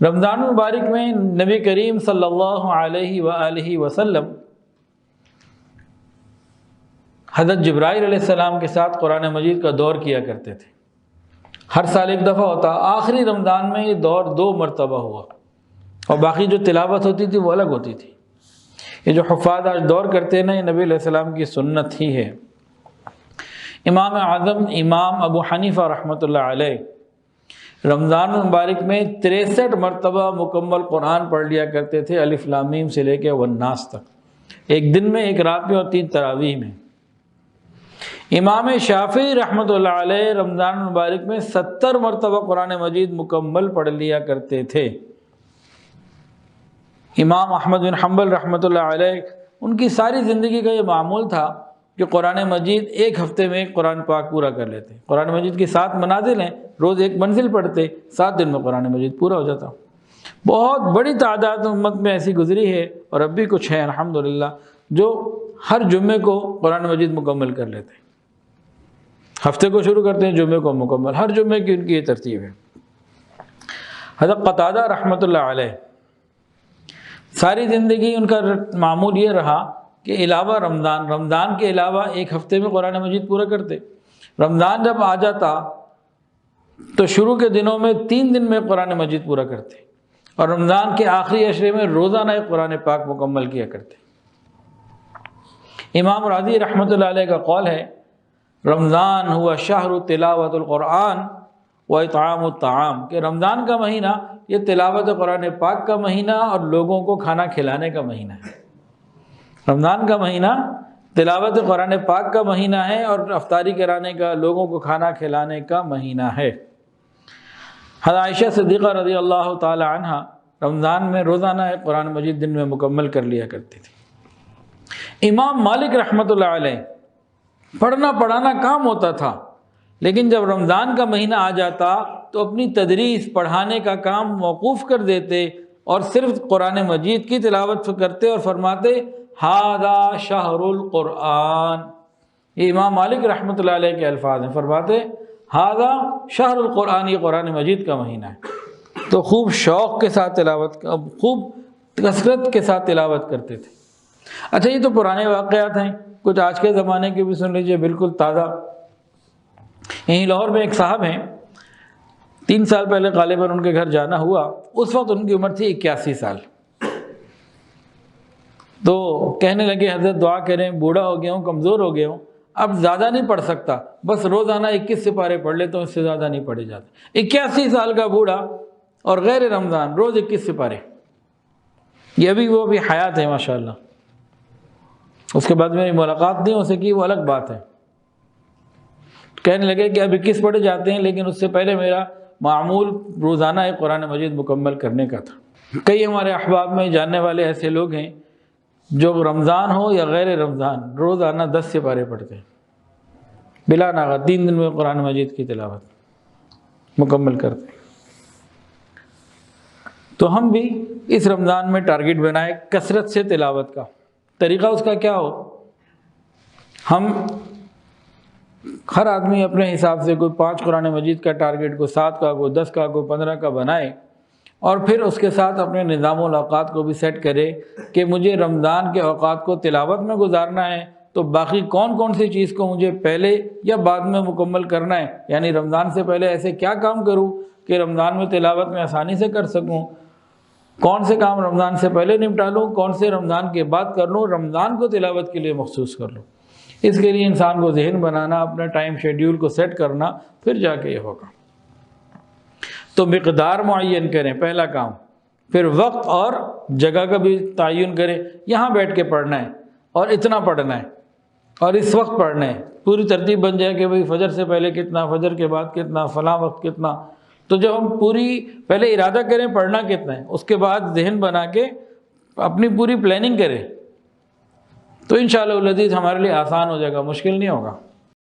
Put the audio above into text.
رمضان المبارک میں نبی کریم صلی اللہ علیہ وآلہ وسلم حضرت جبرائیل علیہ السلام کے ساتھ قرآن مجید کا دور کیا کرتے تھے۔ ہر سال ایک دفعہ ہوتا، آخری رمضان میں یہ دور 2 مرتبہ ہوا، اور باقی جو تلاوت ہوتی تھی وہ الگ ہوتی تھی۔ یہ جو حفاظ آج دور کرتے ہیں نا، یہ نبی علیہ السلام کی سنت ہی ہے۔ امام اعظم امام ابو حنیفہ رحمۃ اللہ علیہ رمضان المبارک میں 63 مرتبہ مکمل قرآن پڑھ لیا کرتے تھے، الف لام میم سے لے کے والناس تک، ایک دن میں، ایک رات میں اور 3 تراویح میں۔ امام شافعی رحمۃ اللہ علیہ رمضان المبارک میں 70 مرتبہ قرآن مجید مکمل پڑھ لیا کرتے تھے۔ امام احمد بن حنبل رحمۃ اللہ علیہ، ان کی ساری زندگی کا یہ معمول تھا کہ قرآن مجید ایک ہفتے میں قرآن پاک پورا کر لیتے۔ قرآن مجید کی 7 منازل ہیں، روز ایک منزل پڑھتے، 7 دن میں قرآن مجید پورا ہو جاتا۔ بہت بڑی تعداد امت میں ایسی گزری ہے، اور اب بھی کچھ ہیں الحمدللہ جو ہر جمعے کو قرآن مجید مکمل کر لیتے ہیں۔ ہفتے کو شروع کرتے ہیں، جمعے کو مکمل، ہر جمعے کی ان کی یہ ترتیب ہے۔ حضرت قتادہ رحمۃ اللہ علیہ ساری زندگی ان کا معمول یہ رہا کہ علاوہ رمضان کے علاوہ ایک ہفتے میں قرآن مجید پورا کرتے۔ رمضان جب آ جاتا تو شروع کے دنوں میں 3 دن میں قرآن مجید پورا کرتے، اور رمضان کے آخری عشرے میں روزانہ ایک قرآن پاک مکمل کیا کرتے۔ امام راضی رحمۃ اللہ علیہ کا قول ہے، رمضان ہوا شہر تلاوت القرآن و اطعام الطعام، کہ رمضان کا مہینہ یہ تلاوت قرآن پاک کا مہینہ اور لوگوں کو کھانا کھلانے کا مہینہ ہے۔ رمضان کا مہینہ تلاوت قرآن پاک کا مہینہ ہے، اور افطاری کرانے کا، لوگوں کو کھانا کھلانے کا مہینہ ہے۔ حضرت عائشہ صدیقہ رضی اللہ تعالی عنہ رمضان میں روزانہ ایک قرآن مجید دن میں مکمل کر لیا کرتی تھی۔ امام مالک رحمۃ اللہ علیہ پڑھنا پڑھانا کام ہوتا تھا، لیکن جب رمضان کا مہینہ آ جاتا تو اپنی تدریس پڑھانے کا کام موقوف کر دیتے، اور صرف قرآن مجید کی تلاوت کرتے اور فرماتے ھذا شہر القرآن۔ یہ امام مالک رحمۃ اللہ علیہ کے الفاظ ہیں، فرماتے ھذا شہر القرآن، یہ قرآن مجید کا مہینہ ہے۔ تو خوب شوق کے ساتھ تلاوت، خوب کثرت کے ساتھ تلاوت کرتے تھے۔ اچھا، یہ تو پرانے واقعات ہیں، کچھ آج کے زمانے کے بھی سن لیجئے، بالکل تازہ۔ یہیں لاہور میں ایک صاحب ہیں، 3 سال پہلے غالباً ان کے گھر جانا ہوا، اس وقت ان کی عمر تھی 81 سال۔ تو کہنے لگے حضرت دعا کریں، بوڑھا ہو گیا ہوں، کمزور ہو گیا ہوں، اب زیادہ نہیں پڑھ سکتا، بس روزانہ 21 سپارے پڑھ لیتا ہوں، اس سے زیادہ نہیں پڑھے جاتے۔ 81 سال کا بوڑھا اور غیر رمضان، روز 21 سپارے، یہ وہ بھی حیات ہے ماشاءاللہ۔ اس کے بعد میری ملاقات نہیں ہو سکی، وہ الگ بات ہے۔ کہنے لگے کہ اب 21 پڑھے جاتے ہیں، لیکن اس سے پہلے میرا معمول روزانہ ایک قرآن مجید مکمل کرنے کا تھا۔ کئی ہمارے احباب میں جاننے والے ایسے لوگ ہیں جو رمضان ہو یا غیر رمضان روزانہ 10 سپارے پڑھتے ہیں، بلا ناغہ 3 دن میں قرآن مجید کی تلاوت مکمل کرتے ہیں۔ تو ہم بھی اس رمضان میں ٹارگٹ بنائیں کثرت سے تلاوت کا۔ طریقہ اس کا کیا ہو، ہم ہر آدمی اپنے حساب سے کوئی 5 قرآن مجید کا ٹارگٹ، کوئی 7 کا، کوئی 10 کا، کوئی 15 کا بنائے، اور پھر اس کے ساتھ اپنے نظام الاوقات کو بھی سیٹ کرے کہ مجھے رمضان کے اوقات کو تلاوت میں گزارنا ہے، تو باقی کون کون سی چیز کو مجھے پہلے یا بعد میں مکمل کرنا ہے، یعنی رمضان سے پہلے ایسے کیا کام کروں کہ رمضان میں تلاوت میں آسانی سے کر سکوں، کون سے کام رمضان سے پہلے نپٹا لوں، کون سے رمضان کے بعد کر لوں، رمضان کو تلاوت کے لیے مخصوص کر لوں۔ اس کے لیے انسان کو ذہن بنانا، اپنا ٹائم شیڈیول کو سیٹ کرنا، پھر جا کے یہ ہوگا۔ تو مقدار معین کریں، پہلا کام، پھر وقت اور جگہ کا بھی تعین کریں، یہاں بیٹھ کے پڑھنا ہے اور اتنا پڑھنا ہے اور اس وقت پڑھنا ہے، پوری ترتیب بن جائے کہ بھئی فجر سے پہلے کتنا، فجر کے بعد کتنا، فلاں وقت کتنا۔ تو جب ہم پہلے ارادہ کریں پڑھنا کتنا ہے، اس کے بعد ذہن بنا کے اپنی پوری پلاننگ کریں، تو انشاءاللہ العزیز ہمارے لیے آسان ہو جائے گا، مشکل نہیں ہوگا۔